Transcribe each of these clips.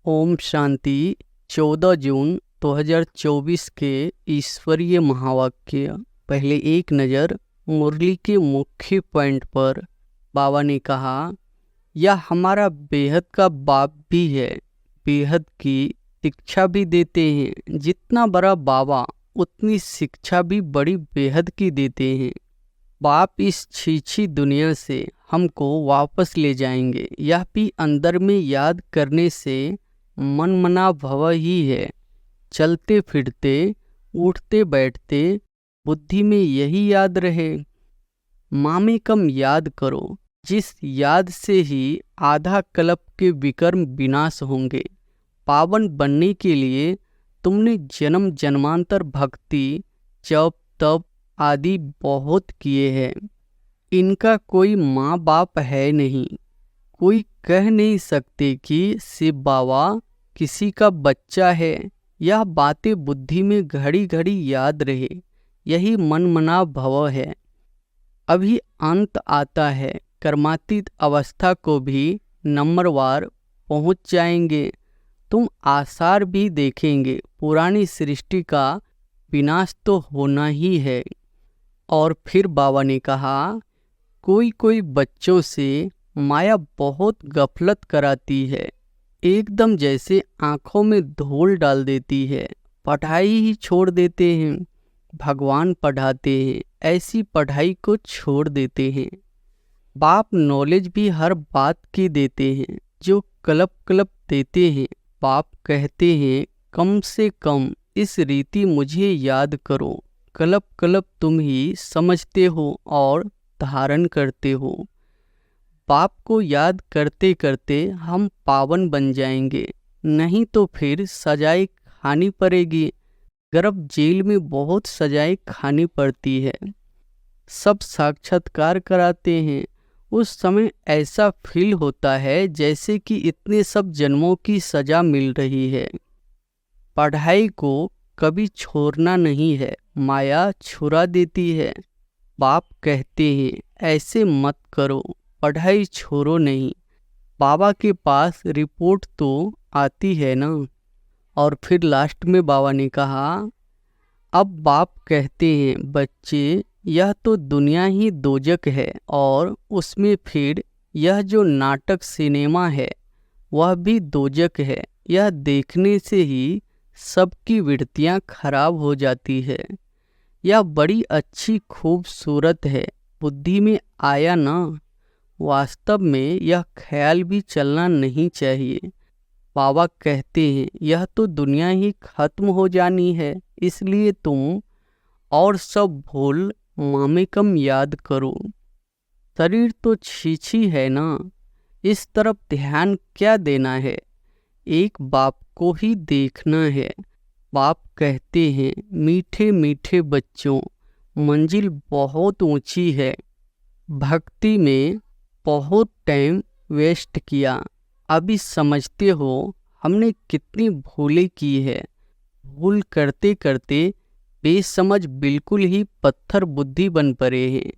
ओम शांति। 14 जून 2024 के ईश्वरीय महावाक्य। पहले एक नज़र मुरली के मुख्य पॉइंट पर। बाबा ने कहा, यह हमारा बेहद का बाप भी है, बेहद की शिक्षा भी देते हैं। जितना बड़ा बाबा उतनी शिक्षा भी बड़ी बेहद की देते हैं। बाप इस छीछी दुनिया से हमको वापस ले जाएंगे। यह भी अंदर में याद करने से मन मना भव ही है। चलते फिरते उठते बैठते बुद्धि में यही याद रहे। मामे कम याद करो, जिस याद से ही आधा कल्प के विकर्म विनाश होंगे। पावन बनने के लिए तुमने जन्म जन्मांतर भक्ति जप तप आदि बहुत किए हैं। इनका कोई माँ बाप है नहीं। कोई कह नहीं सकते कि शिव बाबा किसी का बच्चा है। यह बातें बुद्धि में घड़ी घड़ी याद रहे। यही मन मना भव है। अभी अंत आता है। कर्मातीत अवस्था को भी नंबरवार पहुँच जाएंगे। तुम आसार भी देखेंगे। पुरानी सृष्टि का विनाश तो होना ही है। और फिर बाबा ने कहा, कोई कोई बच्चों से माया बहुत गफलत कराती है, एकदम जैसे आँखों में धूल डाल देती है। पढ़ाई ही छोड़ देते हैं। भगवान पढ़ाते हैं, ऐसी पढ़ाई को छोड़ देते हैं। बाप नॉलेज भी हर बात की देते हैं, जो कल्प कल्प देते हैं। बाप कहते हैं, कम से कम इस रीति मुझे याद करो। कल्प कल्प तुम ही समझते हो और धारण करते हो। बाप को याद करते करते हम पावन बन जाएंगे, नहीं तो फिर सजाएं खानी पड़ेगी। गर्भ जेल में बहुत सजाएं खानी पड़ती है। सब साक्षात्कार कराते हैं। उस समय ऐसा फील होता है जैसे कि इतने सब जन्मों की सजा मिल रही है। पढ़ाई को कभी छोड़ना नहीं है, माया छुरा देती है। बाप कहते हैं, ऐसे मत करो, पढ़ाई छोड़ो नहीं। बाबा के पास रिपोर्ट तो आती है ना। और फिर लास्ट में बाबा ने कहा, अब बाप कहते हैं, बच्चे यह तो दुनिया ही दोजक है, और उसमें फिर यह जो नाटक सिनेमा है वह भी दोजक है। यह देखने से ही सबकी वृत्तियाँ खराब हो जाती है। यह बड़ी अच्छी खूबसूरत है, बुद्धि में आया ना। वास्तव में यह ख्याल भी चलना नहीं चाहिए। बाबा कहते हैं, यह तो दुनिया ही खत्म हो जानी है, इसलिए तुम और सब भूल मामे कम याद करो। शरीर तो छीछी है ना, इस तरफ ध्यान क्या देना है। एक बाप को ही देखना है। बाप कहते हैं, मीठे मीठे बच्चों, मंजिल बहुत ऊंची है। भक्ति में बहुत टाइम वेस्ट किया, अभी समझते हो हमने कितनी भूलें की है। भूल करते करते बेसमझ बिल्कुल ही पत्थर बुद्धि बन पड़े हैं।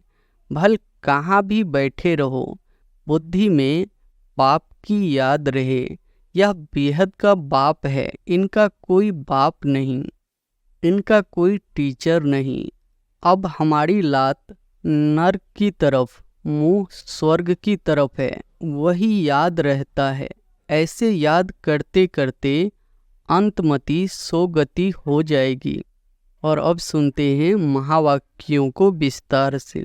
भल कहाँ भी बैठे रहो, बुद्धि में बाप की याद रहे। यह बेहद का बाप है, इनका कोई बाप नहीं, इनका कोई टीचर नहीं। अब हमारी लात नर्क की तरफ, मुंह स्वर्ग की तरफ है, वही याद रहता है। ऐसे याद करते करते अंतमति सोगति हो जाएगी। और अब सुनते हैं महावाक्यों को विस्तार से।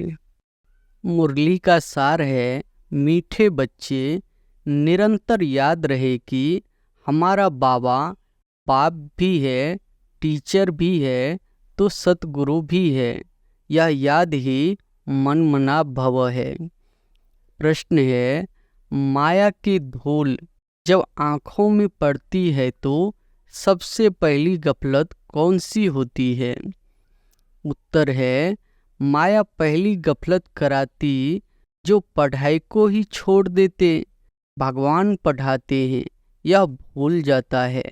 मुरली का सार है, मीठे बच्चे, निरंतर याद रहे कि हमारा बाबा बाप भी है, टीचर भी है, तो सतगुरु भी है। यह याद ही मन मना भव है। प्रश्न है, माया की धूल जब आँखों में पड़ती है तो सबसे पहली गफलत कौन सी होती है? उत्तर है, माया पहली गफलत कराती जो पढ़ाई को ही छोड़ देते। भगवान पढ़ाते हैं, यह भूल जाता है।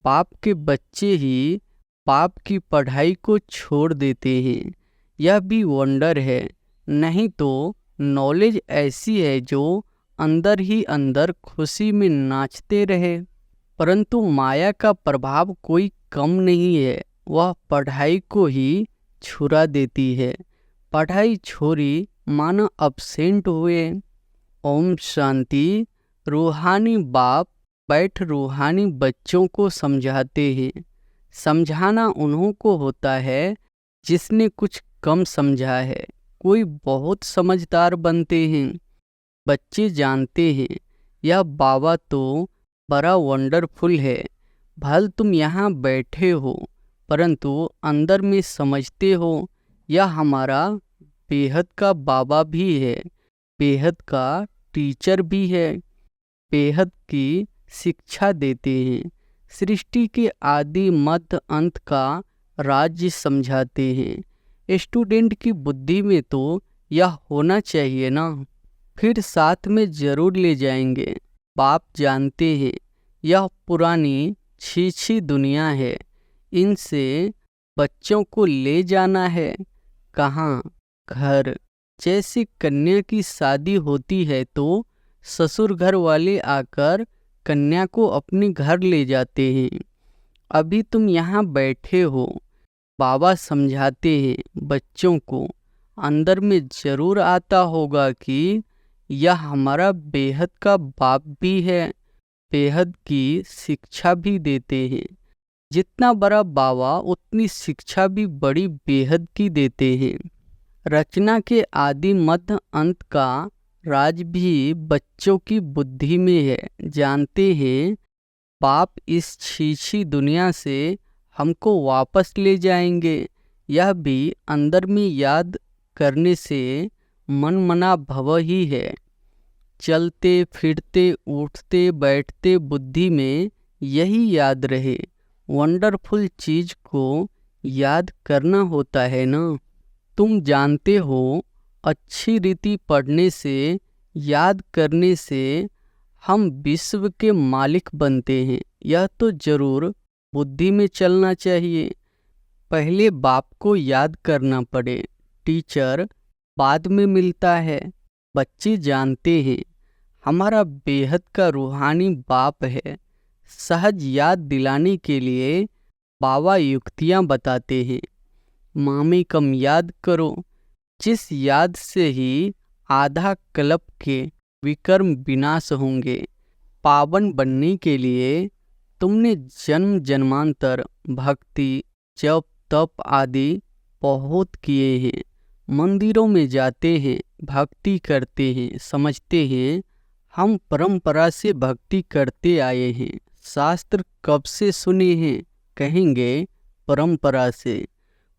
बाप के बच्चे ही बाप की पढ़ाई को छोड़ देते हैं। यह भी वंडर है। नहीं तो नॉलेज ऐसी है जो अंदर ही अंदर खुशी में नाचते रहे। परंतु माया का प्रभाव कोई कम नहीं है, वह पढ़ाई को ही छुरा देती है। पढ़ाई छोड़ी मानो absent हुए। ओम शांति। रूहानी बाप बैठ रूहानी बच्चों को समझाते हैं। समझाना उन्हों को होता है जिसने कुछ कम समझा है। कोई बहुत समझदार बनते हैं। बच्चे जानते हैं यह बाबा तो बड़ा वंडरफुल है। भल तुम यहाँ बैठे हो परंतु अंदर में समझते हो यह हमारा बेहद का बाबा भी है, बेहद का टीचर भी है, बेहद की शिक्षा देते हैं। सृष्टि के आदि मध्य अंत का राज्य समझाते हैं। स्टूडेंट की बुद्धि में तो यह होना चाहिए ना। फिर साथ में जरूर ले जाएंगे। बाप जानते हैं यह पुरानी छी दुनिया है, इनसे बच्चों को ले जाना है। कहाँ? घर। जैसे कन्या की शादी होती है तो ससुर घर वाले आकर कन्या को अपने घर ले जाते हैं। अभी तुम यहाँ बैठे हो, बाबा समझाते हैं बच्चों को। अंदर में जरूर आता होगा कि यह हमारा बेहद का बाप भी है, बेहद की शिक्षा भी देते हैं। जितना बड़ा बाबा उतनी शिक्षा भी बड़ी बेहद की देते हैं। रचना के आदि मध्य अंत का राज भी बच्चों की बुद्धि में है। जानते हैं बाप इस छी दुनिया से हमको वापस ले जाएंगे। यह भी अंदर में याद करने से मन मना भव ही है। चलते फिरते उठते बैठते बुद्धि में यही याद रहे। वंडरफुल चीज को याद करना होता है ना। तुम जानते हो अच्छी रीति पढ़ने से, याद करने से हम विश्व के मालिक बनते हैं। यह तो जरूर बुद्धि में चलना चाहिए। पहले बाप को याद करना पड़े, टीचर बाद में मिलता है। बच्चे जानते हैं हमारा बेहद का रूहानी बाप है। सहज याद दिलाने के लिए बाबा युक्तियाँ बताते हैं। मामी कम याद करो, जिस याद से ही आधा कल्प के विकर्म विनाश होंगे। पावन बनने के लिए तुमने जन्म जन्मांतर भक्ति जप तप आदि बहुत किए हैं। मंदिरों में जाते हैं, भक्ति करते हैं, समझते हैं हम परंपरा से भक्ति करते आए हैं। शास्त्र कब से सुने हैं? कहेंगे परंपरा से।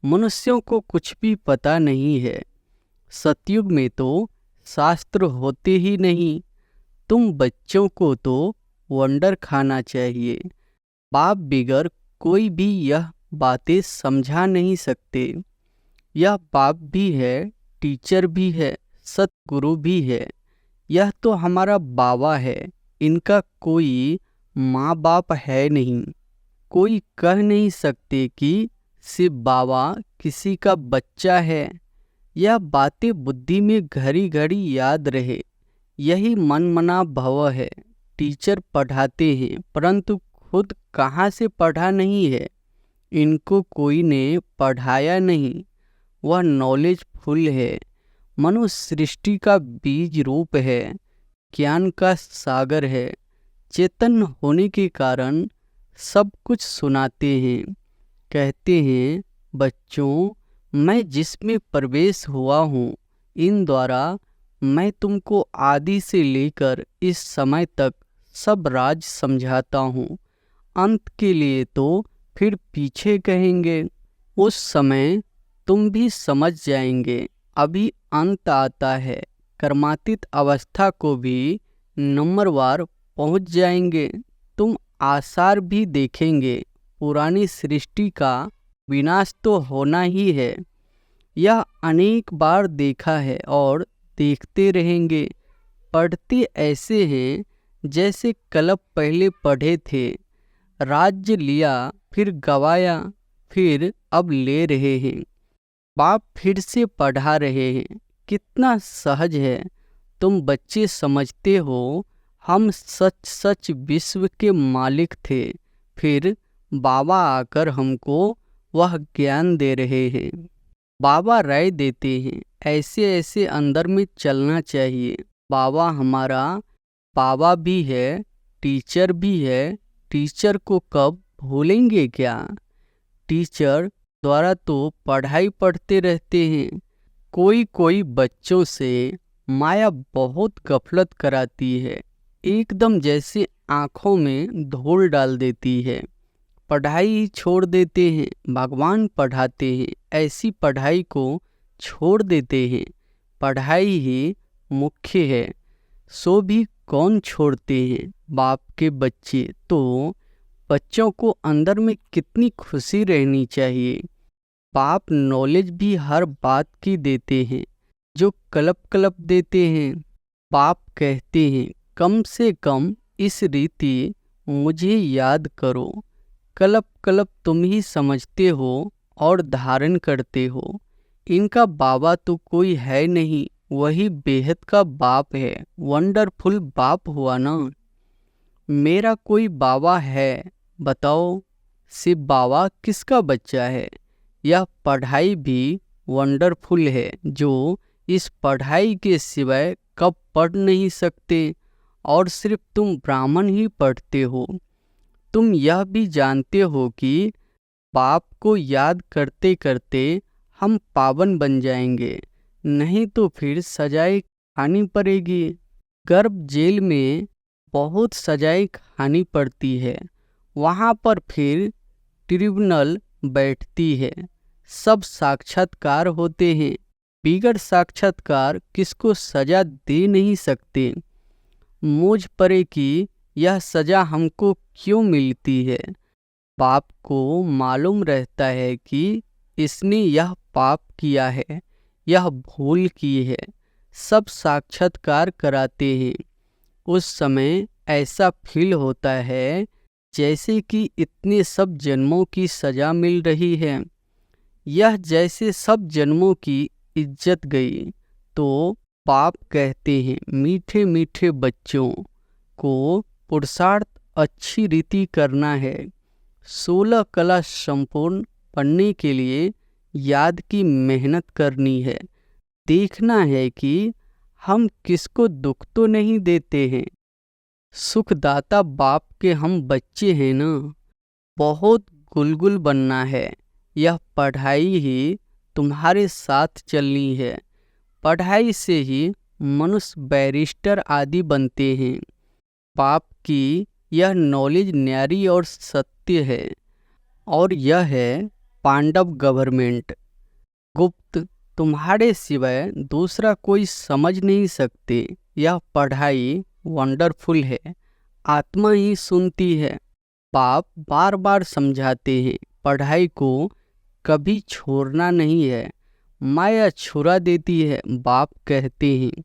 मनुष्यों को कुछ भी पता नहीं है। सतयुग में तो शास्त्र होते ही नहीं। तुम बच्चों को तो वंडर खाना चाहिए। बाप बिगर कोई भी यह बातें समझा नहीं सकते। यह बाप भी है, टीचर भी है, सतगुरु भी है। यह तो हमारा बाबा है, इनका कोई माँ बाप है नहीं। कोई कह नहीं सकते कि सिर्फ बाबा किसी का बच्चा है। यह बातें बुद्धि में घड़ी घड़ी याद रहे, यही मन मना भव है। टीचर पढ़ाते हैं परंतु खुद कहाँ से पढ़ा नहीं है। इनको कोई ने पढ़ाया नहीं। वह नॉलेज फुल है। मनुष्य सृष्टि का बीज रूप है, ज्ञान का सागर है। चेतन होने के कारण सब कुछ सुनाते हैं। कहते हैं बच्चों, मैं जिसमें प्रवेश हुआ हूँ, इन द्वारा मैं तुमको आदि से लेकर इस समय तक सब राज समझाता हूँ। अंत के लिए तो फिर पीछे कहेंगे, उस समय तुम भी समझ जाएंगे। अभी अंत आता है, कर्मातीत अवस्था को भी नंबरवार पहुँच जाएंगे। तुम आसार भी देखेंगे। पुरानी सृष्टि का विनाश तो होना ही है। यह अनेक बार देखा है और देखते रहेंगे। पढ़ते ऐसे हैं जैसे कल्प पहले पढ़े थे। राज्य लिया, फिर गवाया, फिर अब ले रहे हैं। बाप फिर से पढ़ा रहे हैं। कितना सहज है। तुम बच्चे समझते हो हम सच सच विश्व के मालिक थे, फिर बाबा आकर हमको वह ज्ञान दे रहे हैं। बाबा राय देते हैं, ऐसे ऐसे अंदर में चलना चाहिए। बाबा हमारा बाबा भी है, टीचर भी है। टीचर को कब भूलेंगे क्या? टीचर द्वारा तो पढ़ाई पढ़ते रहते हैं। कोई कोई बच्चों से माया बहुत गफलत कराती है, एकदम जैसे आँखों में धूल डाल देती है। पढ़ाई ही छोड़ देते हैं, भगवान पढ़ाते हैं, ऐसी पढ़ाई को छोड़ देते हैं। पढ़ाई ही मुख्य है, सो भी कौन छोड़ते हैं बाप के बच्चे। तो बच्चों को अंदर में कितनी खुशी रहनी चाहिए। बाप नॉलेज भी हर बात की देते हैं, जो कलप कलप देते हैं। बाप कहते हैं, कम से कम इस रीति मुझे याद करो। कलप कलप तुम ही समझते हो और धारण करते हो। इनका बाबा तो कोई है नहीं, वही बेहद का बाप है। वंडरफुल बाप हुआ ना। मेरा कोई बाबा है बताओ? शिव बाबा किसका बच्चा है? यह पढ़ाई भी वंडरफुल है, जो इस पढ़ाई के सिवाय कब पढ़ नहीं सकते। और सिर्फ तुम ब्राह्मण ही पढ़ते हो। तुम यह भी जानते हो कि बाप को याद करते करते हम पावन बन जाएंगे, नहीं तो फिर सजाएं खानी पड़ेगी। गर्भ जेल में बहुत सजाएं खानी पड़ती है, वहाँ पर फिर ट्रिब्यूनल बैठती है, सब साक्षात्कार होते हैं। बिगड़ साक्षात्कार किसको सजा दे नहीं सकते। मुझ परे की यह सजा हमको क्यों मिलती है? बाप को मालूम रहता है कि इसने यह पाप किया है, यह भूल की है। सब साक्षात्कार कराते हैं। उस समय ऐसा फील होता है जैसे कि इतने सब जन्मों की सजा मिल रही है। यह जैसे सब जन्मों की इज्जत गई। तो बाप कहते हैं, मीठे मीठे बच्चों को पुरुषार्थ अच्छी रीति करना है। 16 कला संपूर्ण पढ़ने के लिए याद की मेहनत करनी है। देखना है कि हम किसको दुख तो नहीं देते हैं। सुखदाता बाप के हम बच्चे हैं ना। बहुत गुलगुल बनना है। यह पढ़ाई ही तुम्हारे साथ चलनी है। पढ़ाई से ही मनुष्य बैरिस्टर आदि बनते हैं। बाप की यह नॉलेज न्यारी और सत्य है। और यह है पांडव गवर्नमेंट। गुप्त तुम्हारे सिवाय दूसरा कोई समझ नहीं सकते। यह पढ़ाई वंडरफुल है, आत्मा ही सुनती है। बाप बार बार समझाते हैं, पढ़ाई को कभी छोड़ना नहीं है। माया छुरा देती है। बाप कहते हैं,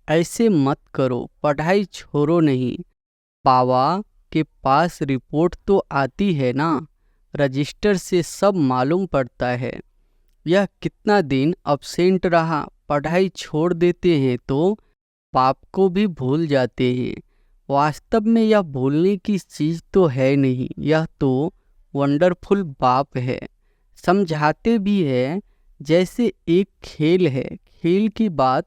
ऐसे मत करो, पढ़ाई छोड़ो नहीं। बाबा के पास रिपोर्ट तो आती है ना, रजिस्टर से सब मालूम पड़ता है। यह कितना दिन अब्सेंट रहा। पढ़ाई छोड़ देते हैं तो बाप को भी भूल जाते हैं। वास्तव में यह भूलने की चीज़ तो है नहीं, यह तो वंडरफुल बाप है। समझाते भी है जैसे एक खेल है। खेल की बात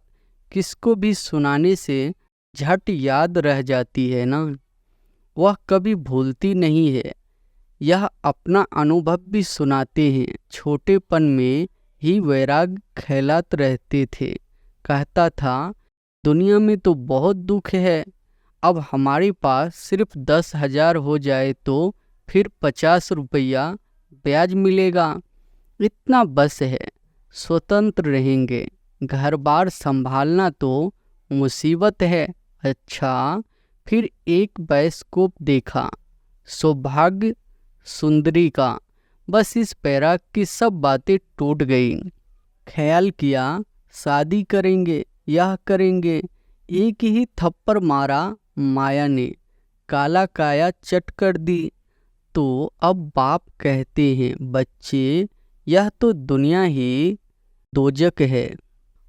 किसको भी सुनाने से झट याद रह जाती है ना, वह कभी भूलती नहीं है। यह अपना अनुभव भी सुनाते हैं। छोटेपन में ही वैराग खैलात रहते थे। कहता था, दुनिया में तो बहुत दुख है, अब हमारे पास सिर्फ 10,000 हो जाए तो फिर 50 रुपया ब्याज मिलेगा, इतना बस है, स्वतंत्र रहेंगे। घर बार संभालना तो मुसीबत है। अच्छा, फिर एक बायोस्कोप देखा, सौभाग्य सुंदरी का। बस इस पैरा की सब बातें टूट गई। ख्याल किया शादी करेंगे, यह करेंगे। एक ही थप्पड़ मारा माया ने, काला काया चट कर दी। तो अब बाप कहते हैं, बच्चे यह तो दुनिया ही दोजक है,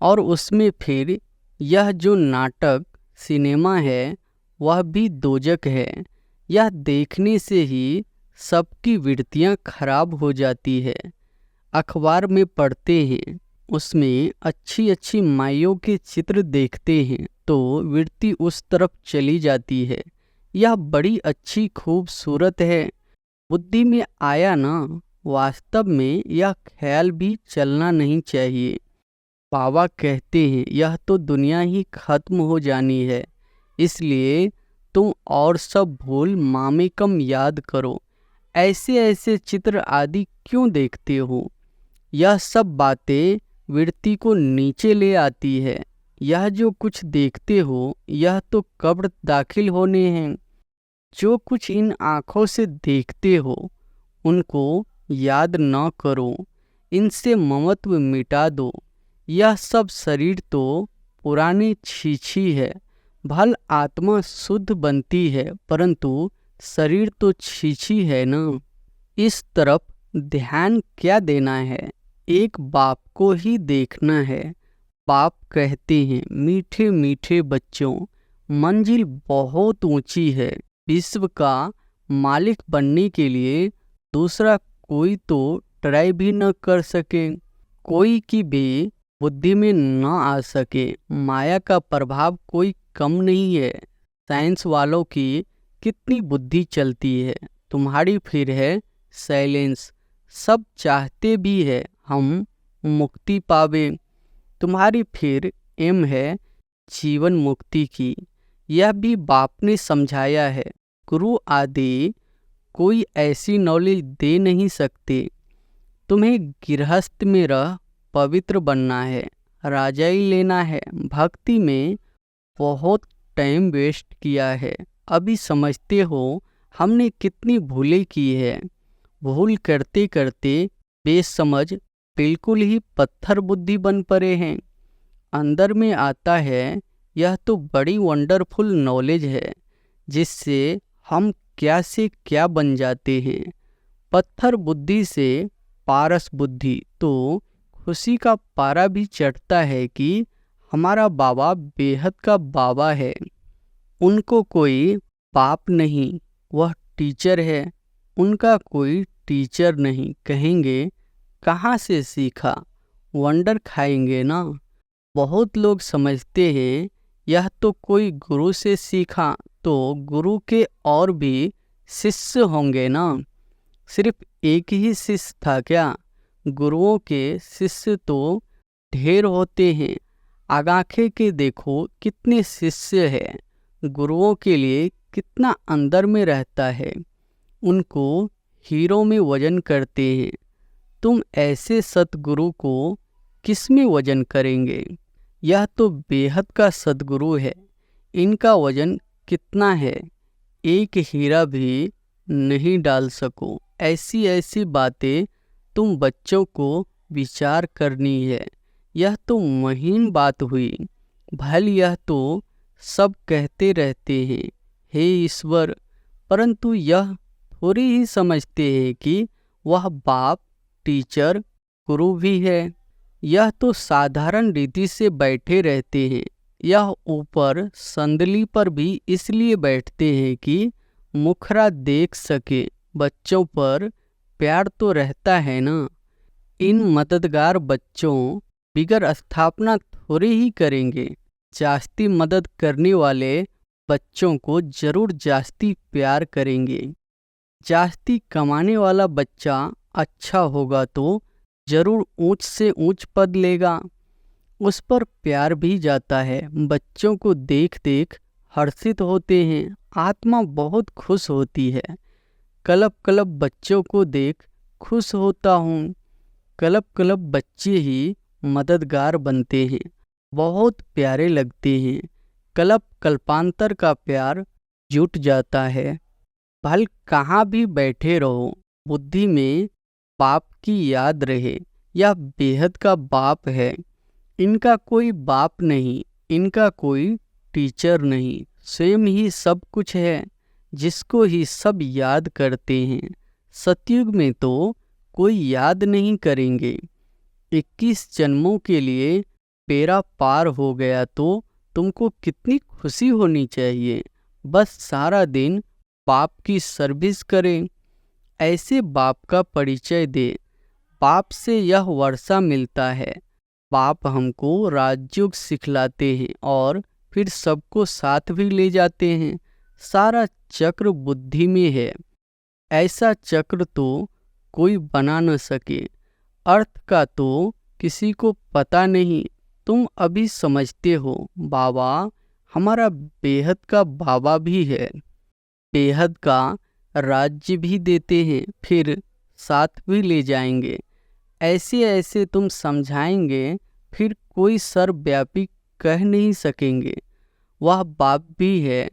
और उसमें फिर यह जो नाटक सिनेमा है वह भी दोजक है। यह देखने से ही सबकी वृत्तियां खराब हो जाती है। अखबार में पढ़ते हैं, उसमें अच्छी अच्छी माइयों के चित्र देखते हैं तो वृत्ति उस तरफ चली जाती है। यह बड़ी अच्छी खूबसूरत है। बुद्धि में आया ना, वास्तव में यह ख्याल भी चलना नहीं चाहिए। बाबा कहते हैं यह तो दुनिया ही खत्म हो जानी है, इसलिए तुम और सब भूल मामेकम याद करो। ऐसे ऐसे चित्र आदि क्यों देखते हो? यह सब बातें वृत्ति को नीचे ले आती है। यह जो कुछ देखते हो यह तो कब्र दाखिल होने हैं। जो कुछ इन आँखों से देखते हो उनको याद न करो, इनसे ममत्व मिटा दो। यह सब शरीर तो पुरानी छीछी है। भल आत्मा शुद्ध बनती है परंतु शरीर तो छीछी है न। इस तरफ ध्यान क्या देना है? एक बाप को ही देखना है। बाप कहते हैं, मीठे मीठे बच्चों, मंजिल बहुत ऊंची है। विश्व का मालिक बनने के लिए दूसरा कोई तो ट्राई भी न कर सके, कोई की भी बुद्धि में न आ सके। माया का प्रभाव कोई कम नहीं है। साइंस वालों की कितनी बुद्धि चलती है, तुम्हारी फिर है साइलेंस। सब चाहते भी है हम मुक्ति पावे, तुम्हारी फिर एम है जीवन मुक्ति की। यह भी बाप ने समझाया है। गुरु आदि कोई ऐसी नॉलेज दे नहीं सकते। तुम्हें गृहस्थ में रह पवित्र बनना है, राजाई लेना है। भक्ति में बहुत टाइम वेस्ट किया है, अभी समझते हो हमने कितनी भूलें की है। भूल करते करते बेसमझ बिल्कुल ही पत्थर बुद्धि बन पड़े हैं। अंदर में आता है यह तो बड़ी वंडरफुल नॉलेज है, जिससे हम क्या से क्या बन जाते हैं। पत्थर बुद्धि से पारस बुद्धि, तो खुशी का पारा भी चढ़ता है कि हमारा बाबा बेहद का बाबा है। उनको कोई बाप नहीं, वह टीचर है। उनका कोई टीचर नहीं, कहेंगे कहाँ से सीखा, वंडर खाएंगे ना। बहुत लोग समझते हैं यह तो कोई गुरु से सीखा, तो गुरु के और भी शिष्य होंगे ना। सिर्फ एक ही शिष्य था क्या? गुरुओं के शिष्य तो ढेर होते हैं। आगाखे के देखो कितने शिष्य हैं। गुरुओं के लिए कितना अंदर में रहता है। उनको हीरो में वजन करते हैं। तुम ऐसे सतगुरु को किस में वजन करेंगे? यह तो बेहद का सतगुरु है। इनका वजन कितना है? एक हीरा भी नहीं डाल सको। ऐसी ऐसी बातें तुम बच्चों को विचार करनी है। यह तो महीन बात हुई। भल यह तो सब कहते रहते हैं हे ईश्वर, परंतु यह थोड़ी ही समझते हैं कि वह बाप, टीचर, गुरु भी है। यह तो साधारण रीति से बैठे रहते हैं। यह ऊपर संदली पर भी इसलिए बैठते हैं कि मुखरा देख सके। बच्चों पर प्यार तो रहता है ना। इन मददगार बच्चों बिगर स्थापना थोड़ी ही करेंगे। जास्ती मदद करने वाले बच्चों को जरूर जास्ती प्यार करेंगे। जास्ती कमाने वाला बच्चा अच्छा होगा तो जरूर ऊंच से ऊंच पद लेगा। उस पर प्यार भी जाता है। बच्चों को देख देख हर्षित होते हैं। आत्मा बहुत खुश होती है। कलब कलब बच्चों को देख खुश होता हूँ। कलब कलब बच्चे ही मददगार बनते हैं, बहुत प्यारे लगते हैं। कल्प कल्पांतर का प्यार जुट जाता है। भल कहाँ भी बैठे रहो, बुद्धि में बाप की याद रहे। यह बेहद का बाप है। इनका कोई बाप नहीं, इनका कोई टीचर नहीं, स्वयं ही सब कुछ है, जिसको ही सब याद करते हैं। सतयुग में तो कोई याद नहीं करेंगे। 21 जन्मों के लिए बेड़ा पार हो गया तो तुमको कितनी खुशी होनी चाहिए। बस सारा दिन बाप की सर्विस करें। ऐसे बाप का परिचय दे। बाप से यह वर्षा मिलता है। बाप हमको राजयोग सिखलाते हैं और फिर सबको साथ भी ले जाते हैं। सारा चक्र बुद्धि में है। ऐसा चक्र तो कोई बना न सके। अर्थ का तो किसी को पता नहीं। तुम अभी समझते हो। बाबा हमारा बेहद का बाबा भी है। बेहद का राज्य भी देते हैं, फिर साथ भी ले जाएंगे। ऐसे ऐसे तुम समझाएंगे, फिर कोई सर्वव्यापी कह नहीं सकेंगे। वह बाप भी है,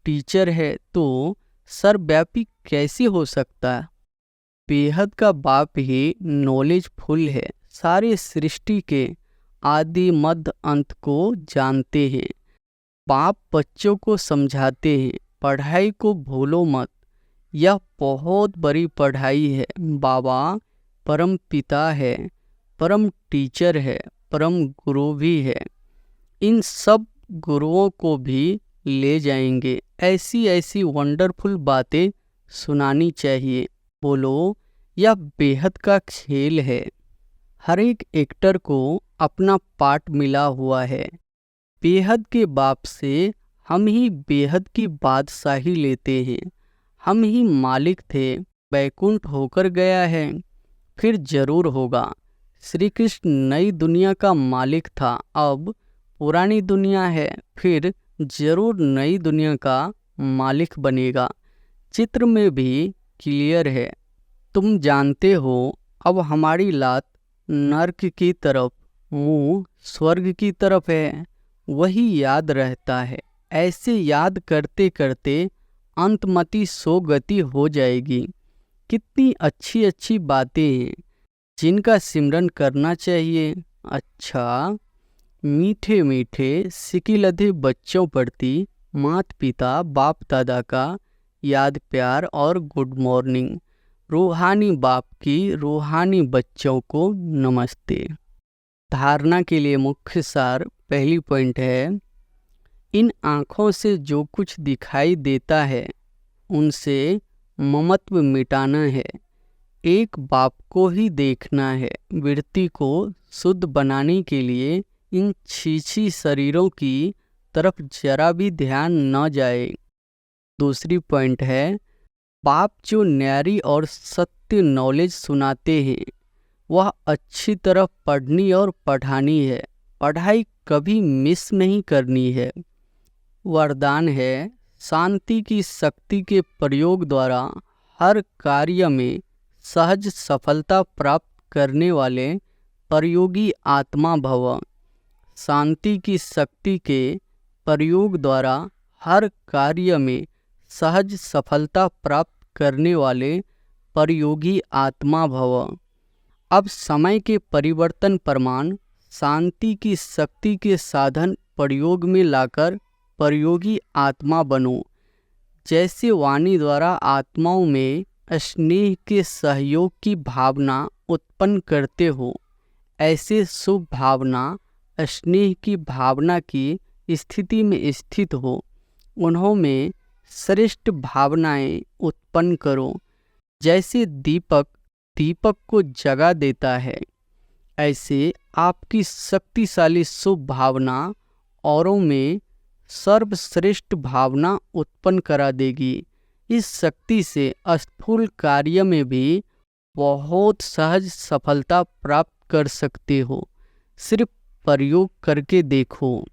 टीचर है, तो सर्वव्यापी कैसे हो सकता? बेहद का बाप ही नॉलेजफुल है। सारे सृष्टि के आदि मध्य अंत को जानते हैं। बाप बच्चों को समझाते हैं, पढ़ाई को भूलो मत। यह बहुत बड़ी पढ़ाई है। बाबा परम पिता है, परम टीचर है, परम गुरु भी है। इन सब गुरुओं को भी ले जाएंगे। ऐसी ऐसी वंडरफुल बातें सुनानी चाहिए। बोलो, यह बेहद का खेल है। हर एक एक्टर को अपना पार्ट मिला हुआ है। बेहद के बाप से हम ही बेहद की बादशाही लेते हैं। हम ही मालिक थे, बैकुंठ होकर गया है, फिर जरूर होगा। श्री कृष्ण नई दुनिया का मालिक था, अब पुरानी दुनिया है, फिर जरूर नई दुनिया का मालिक बनेगा। चित्र में भी क्लियर है। तुम जानते हो, अब हमारी लात नर्क की तरफ, मुंह स्वर्ग की तरफ है। वही याद रहता है। ऐसे याद करते करते अंतमति सो गति हो जाएगी। कितनी अच्छी अच्छी बातें हैं जिनका सिमरन करना चाहिए। अच्छा, मीठे मीठे सिकिलधे बच्चों प्रति माता पिता बाप दादा का याद प्यार और गुड मॉर्निंग। रूहानी बाप की रूहानी बच्चों को नमस्ते। धारणा के लिए मुख्य सार पहली पॉइंट है, इन आँखों से जो कुछ दिखाई देता है उनसे ममत्व मिटाना है। एक बाप को ही देखना है। वृत्ति को शुद्ध बनाने के लिए इन छीछी शरीरों की तरफ जरा भी ध्यान न जाए। दूसरी पॉइंट है, बाप जो न्यारी और सत्य नॉलेज सुनाते हैं वह अच्छी तरह पढ़नी और पढ़ानी है। पढ़ाई कभी मिस नहीं करनी है। वरदान है, शांति की शक्ति के प्रयोग द्वारा हर कार्य में सहज सफलता प्राप्त करने वाले प्रयोगी आत्मा भव। शांति की शक्ति के प्रयोग द्वारा हर कार्य में सहज सफलता प्राप्त करने वाले प्रयोगी आत्मा भव। अब समय के परिवर्तन प्रमाण शांति की शक्ति के साधन प्रयोग में लाकर प्रयोगी आत्मा बनो। जैसे वाणी द्वारा आत्माओं में स्नेह के सहयोग की भावना उत्पन्न करते हो, ऐसे शुभ भावना स्नेह की भावना की स्थिति में स्थित हो। उन्होंने श्रेष्ठ भावनाएं उत्पन्न करो। जैसे दीपक दीपक को जगा देता है, ऐसे आपकी शक्तिशाली शुभ भावना औरों में सर्वश्रेष्ठ भावना उत्पन्न करा देगी। इस शक्ति से स्थूल कार्य में भी बहुत सहज सफलता प्राप्त कर सकते हो। सिर्फ प्रयोग करके देखो।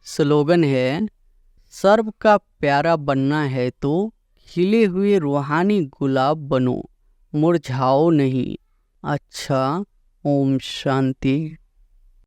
स्लोगन है, सर्व का प्यारा बनना है तो खिले हुए रूहानी गुलाब बनो, मुरझाओ नहीं। अच्छा, ओम शांति।